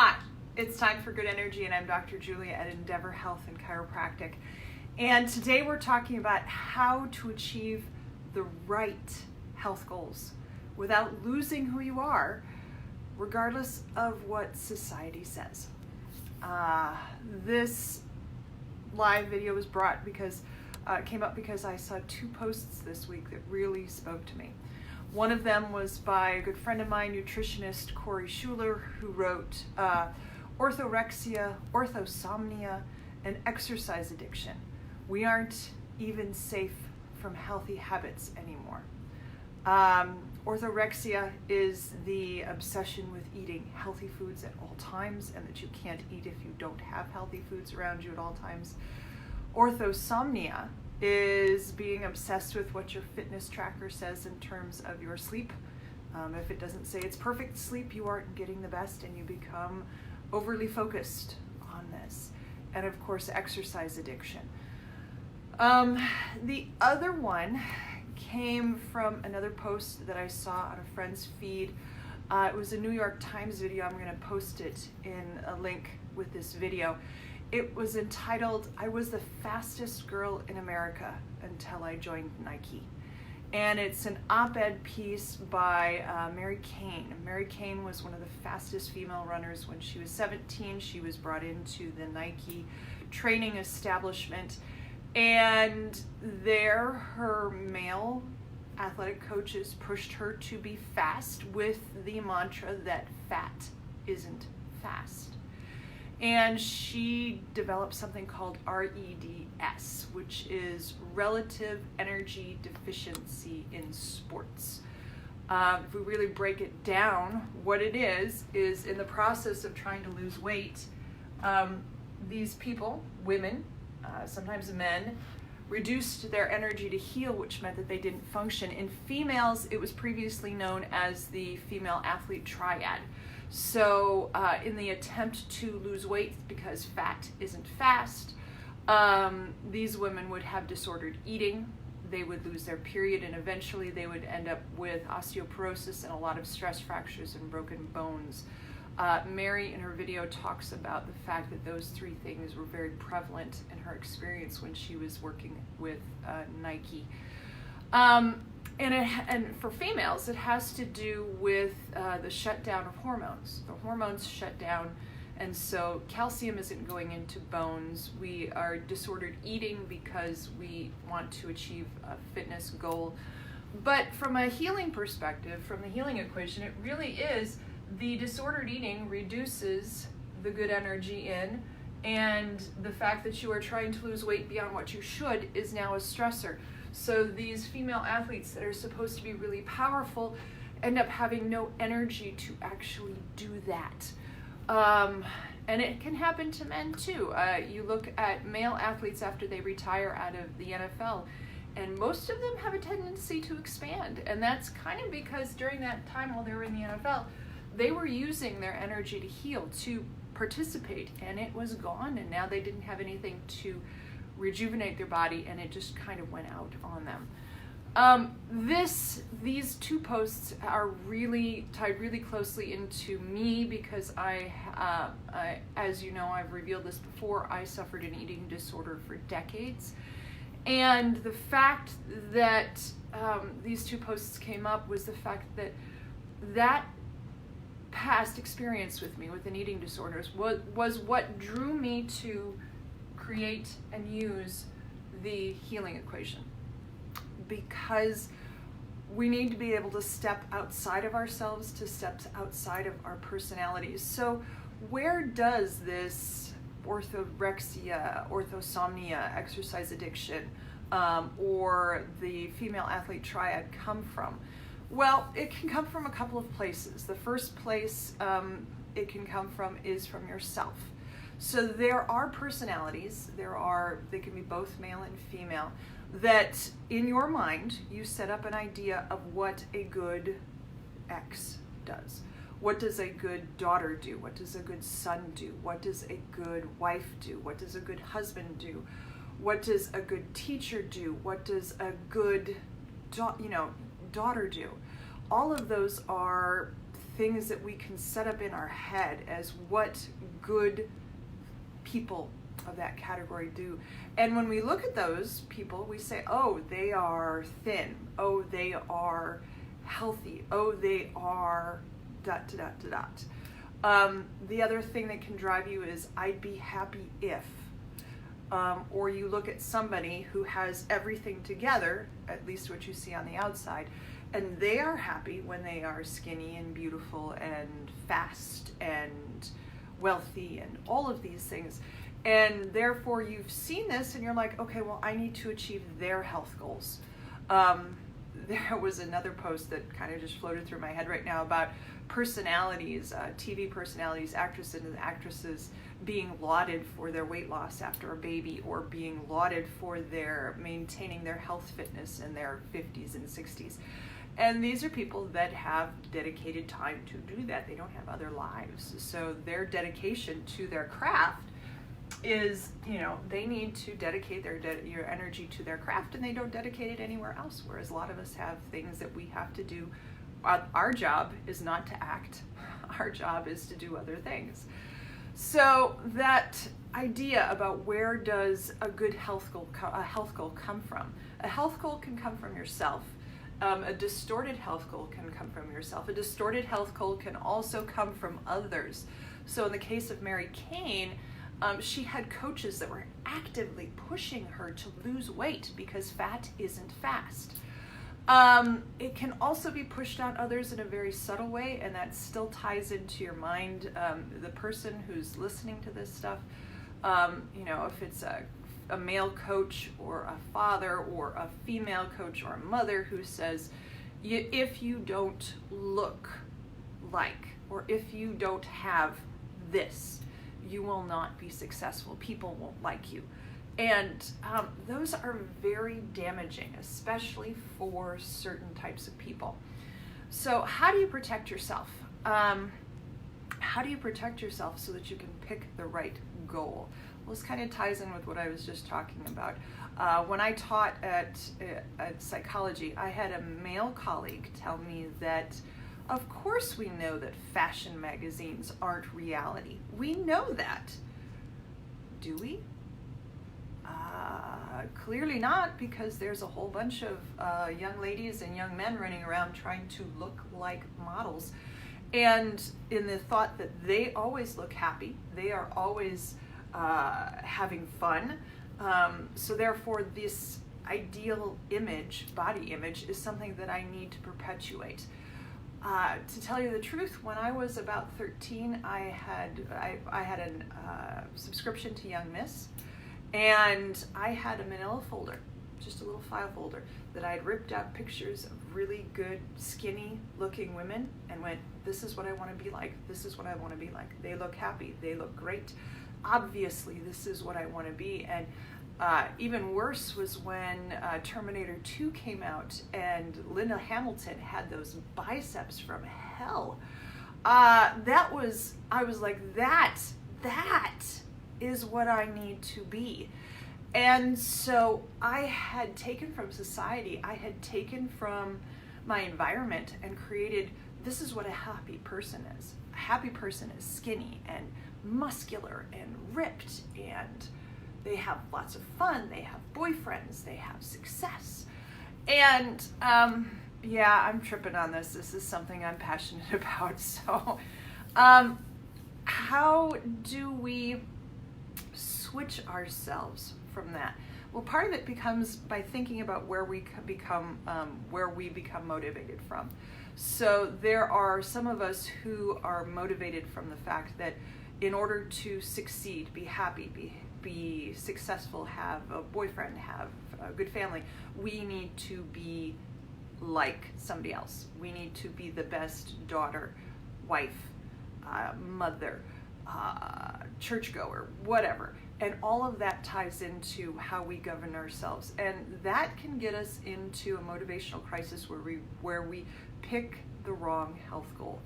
Hi, it's time for Good Energy, and I'm Dr. Julia at Endeavor Health and Chiropractic. And today we're talking about how to achieve the right health goals without losing who you are, regardless of what society says. This live video was brought because came up because I saw two posts this week that really spoke to me. One of them was by a good friend of mine, nutritionist Corey Schuler, who wrote orthorexia, orthosomnia, and exercise addiction. We aren't even safe from healthy habits anymore. Orthorexia is the obsession with eating healthy foods at all times, and that you can't eat if you don't have healthy foods around you at all times. Orthosomnia is being obsessed with what your fitness tracker says in terms of your sleep. If it doesn't say it's perfect sleep, you aren't getting the best, and you become overly focused on this. And of course, exercise addiction. The other one came from another post that I saw on a friend's feed. It was a New York Times video. I'm going to post it in a link with this video. It was entitled, "I was the fastest girl in America until I joined Nike." And it's an op-ed piece by Mary Kane. Mary Kane was one of the fastest female runners when she was 17. She was brought into the Nike training establishment. And there, her male athletic coaches pushed her to be fast with the mantra that fat isn't fast. And she developed something called REDS, which is Relative Energy Deficiency in Sports. If we really break it down, what it is in the process of trying to lose weight, these people, women, sometimes men, reduced their energy to heal, which meant that they didn't function. In females, it was previously known as the female athlete triad. So in the attempt to lose weight because fat isn't fast, these women would have disordered eating, they would lose their period, and eventually they would end up with osteoporosis and a lot of stress fractures and broken bones. Mary, in her video, talks about the fact that those three things were very prevalent in her experience when she was working with Nike. And for females, it has to do with the shutdown of hormones. The hormones shut down, and so calcium isn't going into bones. We are disordered eating because we want to achieve a fitness goal. But from a healing perspective, from the healing equation, it really is the disordered eating reduces the good energy in, and the fact that you are trying to lose weight beyond what you should is now a stressor. So these female athletes that are supposed to be really powerful end up having no energy to actually do that. And it can happen to men too. You look at male athletes after they retire out of the NFL, and most of them have a tendency to expand. And that's kind of because during that time while they were in the NFL, they were using their energy to heal, to participate, and it was gone, and now they didn't have anything to rejuvenate their body, and it just kind of went out on them. These two posts are really tied really closely into me because I, as you know, I've revealed this before, I suffered an eating disorder for decades. And the fact that these two posts came up was the fact that past experience with me with an eating disorder was what drew me to create and use the healing equation, because we need to be able to step outside of ourselves, to step outside of our personalities. So where does this orthorexia, orthosomnia, exercise addiction, or the female athlete triad come from? Well, it can come from a couple of places. The first place it can come from is from yourself. So there are personalities, they can be both male and female, that in your mind you set up an idea of what a good ex does. What does a good daughter do? What does a good son do? What does a good wife do? What does a good husband do? What does a good teacher do? What does a good daughter do? All of those are things that we can set up in our head as what good people of that category do. And when we look at those people, we say, oh, they are thin. Oh, they are healthy. Oh, they are ... The other thing that can drive you is, I'd be happy if. Or you look at somebody who has everything together, at least what you see on the outside, and they are happy when they are skinny and beautiful and fast and wealthy and all of these things. And therefore you've seen this and you're like, okay, well, I need to achieve their health goals. There was another post that kind of just floated through my head right now about personalities, TV personalities, actresses and actresses being lauded for their weight loss after a baby, or being lauded for their maintaining their health fitness in their 50s and 60s. And these are people that have dedicated time to do that. They don't have other lives. So their dedication to their craft is, they need to dedicate your energy to their craft, and they don't dedicate it anywhere else. Whereas a lot of us have things that we have to do. Our job is not to act. Our job is to do other things. So that idea about where does a good health goal come from? A health goal can come from yourself. A distorted health goal can come from yourself. A distorted health goal can also come from others. So in the case of Mary Kane, she had coaches that were actively pushing her to lose weight because fat isn't fast. It can also be pushed on others in a very subtle way, and that still ties into your mind. The person who's listening to this stuff, if it's a male coach or a father or a female coach or a mother who says, if you don't look like, or if you don't have this, you will not be successful. People won't like you. And those are very damaging, especially for certain types of people. So how do you protect yourself? How do you protect yourself so that you can pick the right goal? Well, this kind of ties in with what I was just talking about. When I taught at psychology, I had a male colleague tell me that, of course we know that fashion magazines aren't reality. We know that. Do we? Clearly not, because there's a whole bunch of young ladies and young men running around trying to look like models. And in the thought that they always look happy, they are always having fun. So therefore this ideal image, body image, is something that I need to perpetuate. To tell you the truth, when I was about 13, I had a subscription to Young Miss, and I had a manila folder, just a little file folder, that I had ripped out pictures of really good, skinny looking women and went, this is what I want to be like. This is what I want to be like. They look happy. They look great. Obviously, this is what I want to be. And even worse was when Terminator 2 came out and Linda Hamilton had those biceps from hell. I was like, that is what I need to be. And so I had taken from society, I had taken from my environment and created, this is what a happy person is. A happy person is skinny and muscular and ripped, and they have lots of fun, they have boyfriends, they have success. And I'm tripping on this. This is something I'm passionate about. So how do we switch ourselves from that? Well, part of it becomes by thinking about where we become motivated from. So there are some of us who are motivated from the fact that in order to succeed, be happy, be successful, have a boyfriend, have a good family, we need to be like somebody else. We need to be the best daughter, wife, mother, churchgoer, whatever. And all of that ties into how we govern ourselves. And that can get us into a motivational crisis where we pick the wrong health goal.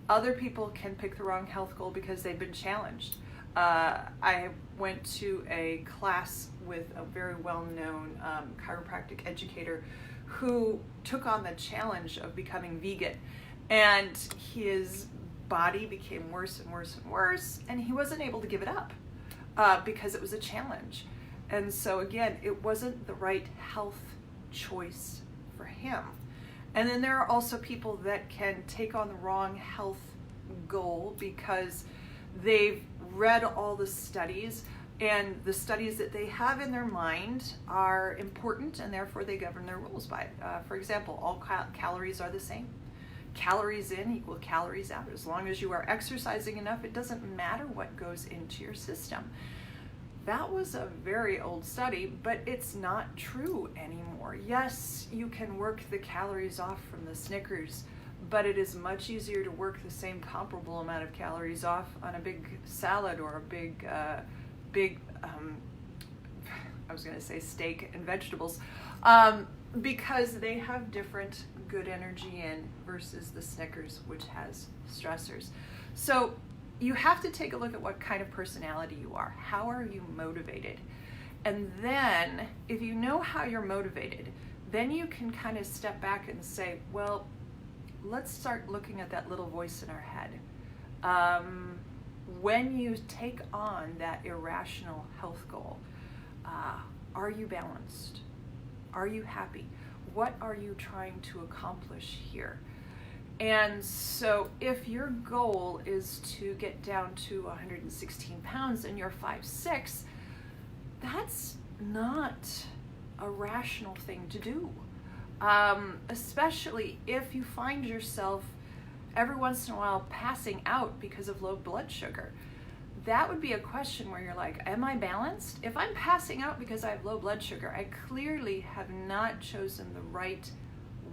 Other people can pick the wrong health goal because they've been challenged. I went to a class with a very well-known chiropractic educator who took on the challenge of becoming vegan. And his body became worse and worse and worse, and he wasn't able to give it up because it was a challenge. And so again, it wasn't the right health choice for him. And then there are also people that can take on the wrong health goal because they've read all the studies, and the studies that they have in their mind are important, and therefore they govern their rules by it. For example, all calories are the same. Calories in equal calories out. As long as you are exercising enough, it doesn't matter what goes into your system. That was a very old study, but it's not true anymore. Yes, you can work the calories off from the Snickers, but it is much easier to work the same comparable amount of calories off on a big salad or a big I was going to say steak and vegetables, because they have different good energy in versus the Snickers, which has stressors. So you have to take a look at what kind of personality you are. How are you motivated? And then if you know how you're motivated, then you can kind of step back and say, well, let's start looking at that little voice in our head. When you take on that irrational health goal, are you balanced? Are you happy? What are you trying to accomplish here? And so if your goal is to get down to 116 pounds and you're 5'6", that's not a rational thing to do. Especially if you find yourself every once in a while passing out because of low blood sugar. That would be a question where you're like, am I balanced? If I'm passing out because I have low blood sugar, I clearly have not chosen the right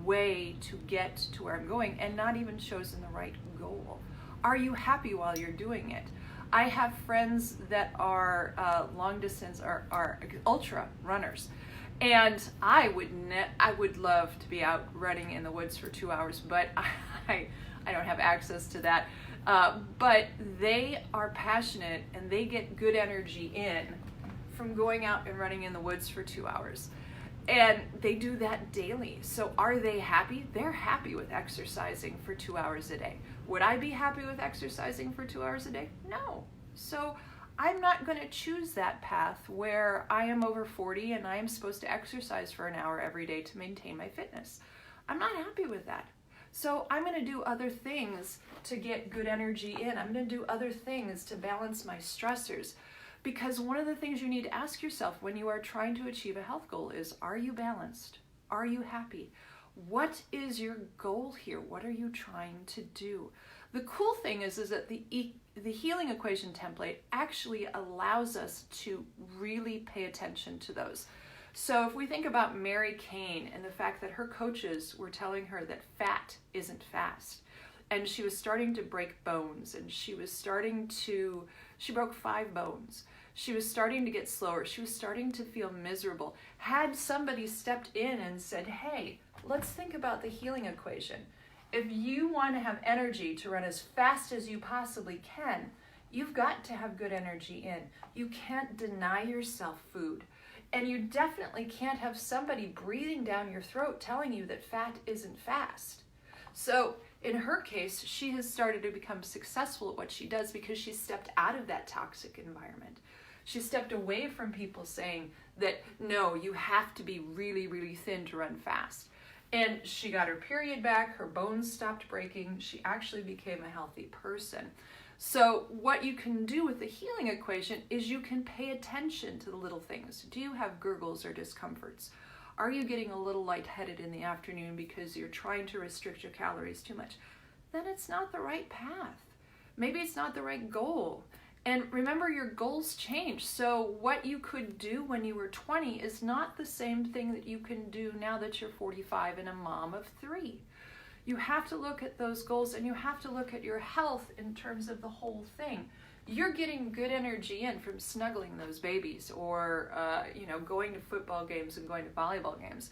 way to get to where I'm going, and not even chosen the right goal. Are you happy while you're doing it? I have friends that are long distance or are ultra runners, and I would love to be out running in the woods for 2 hours, but I don't have access to that. But they are passionate and they get good energy in from going out and running in the woods for 2 hours. And they do that daily. So are they happy? They're happy with exercising for 2 hours a day. Would I be happy with exercising for 2 hours a day? No. So I'm not going to choose that path where I am over 40 and I am supposed to exercise for an hour every day to maintain my fitness. I'm not happy with that. So I'm going to do other things to get good energy in. I'm going to do other things to balance my stressors. Because one of the things you need to ask yourself when you are trying to achieve a health goal is, are you balanced? Are you happy? What is your goal here? What are you trying to do? The cool thing is that the healing equation template actually allows us to really pay attention to those. So if we think about Mary Kane and the fact that her coaches were telling her that fat isn't fast, and she was starting to break bones, and she broke 5 bones. She was starting to get slower. She was starting to feel miserable. Had somebody stepped in and said, hey, let's think about the healing equation. If you want to have energy to run as fast as you possibly can, you've got to have good energy in. You can't deny yourself food. And you definitely can't have somebody breathing down your throat telling you that fat isn't fast. So in her case, she has started to become successful at what she does because she stepped out of that toxic environment. She stepped away from people saying that, no, you have to be really, really thin to run fast. And she got her period back, her bones stopped breaking, she actually became a healthy person. So what you can do with the healing equation is you can pay attention to the little things. Do you have gurgles or discomforts? Are you getting a little lightheaded in the afternoon because you're trying to restrict your calories too much? Then it's not the right path. Maybe it's not the right goal. And remember, your goals change. So what you could do when you were 20 is not the same thing that you can do now that you're 45 and a mom of 3. You have to look at those goals, and you have to look at your health in terms of the whole thing. You're getting good energy in from snuggling those babies or going to football games and going to volleyball games.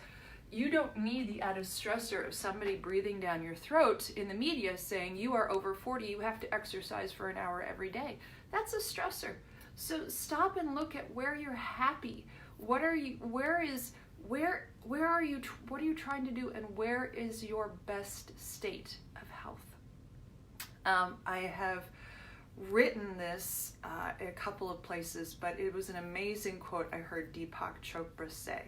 You don't need the added stressor of somebody breathing down your throat in the media saying you are over 40, you have to exercise for an hour every day. That's a stressor. So stop and look at where you're happy. Where is where are you, what are you trying to do, and where is your best state of health? I have written this a couple of places, but it was an amazing quote I heard Deepak Chopra say,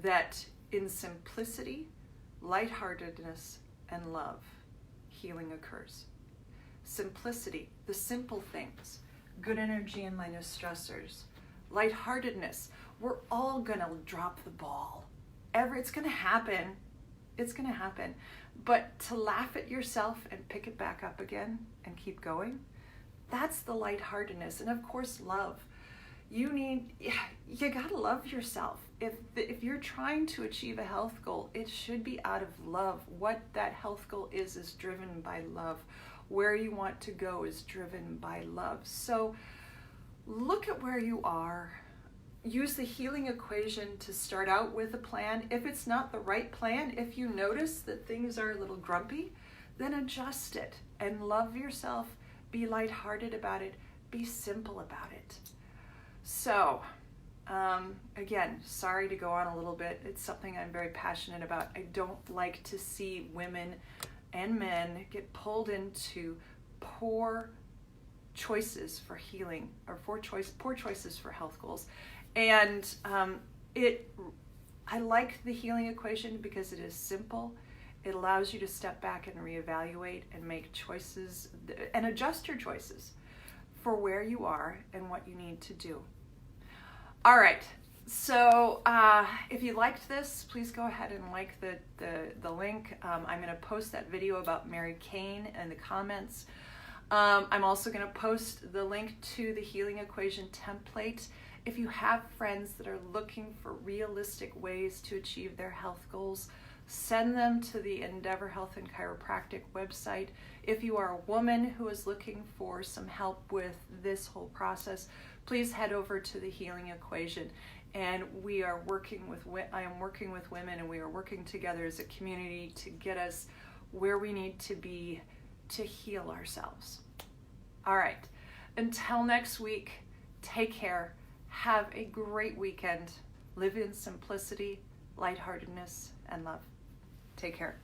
that in simplicity, lightheartedness, and love, healing occurs. Simplicity, the simple things, good energy and minus stressors. Lightheartedness, we're all gonna drop the ball. It's gonna happen. It's gonna happen. But to laugh at yourself and pick it back up again and keep going, that's the lightheartedness. And of course, love. You gotta love yourself. If you're trying to achieve a health goal, it should be out of love. What that health goal is driven by love. Where you want to go is driven by love. So look at where you are. Use the healing equation to start out with a plan. If it's not the right plan, if you notice that things are a little grumpy, then adjust it and love yourself. Be lighthearted about it. Be simple about it. So, again, sorry to go on a little bit. It's something I'm very passionate about. I don't like to see women and men get pulled into poor choices for healing, or poor choices for health goals. And I like the healing equation because it is simple. It allows you to step back and reevaluate and make choices and adjust your choices for where you are and what you need to do. All right. So if you liked this, please go ahead and like the link. I'm going to post that video about Mary Kane in the comments. I'm also going to post the link to the healing equation template. If you have friends that are looking for realistic ways to achieve their health goals, send them to the Endeavor Health and Chiropractic website. If you are a woman who is looking for some help with this whole process, please head over to the healing equation. And I am working with women, and we are working together as a community to get us where we need to be to heal ourselves. All right, until next week, take care. Have a great weekend. Live in simplicity, lightheartedness, and love. Take care.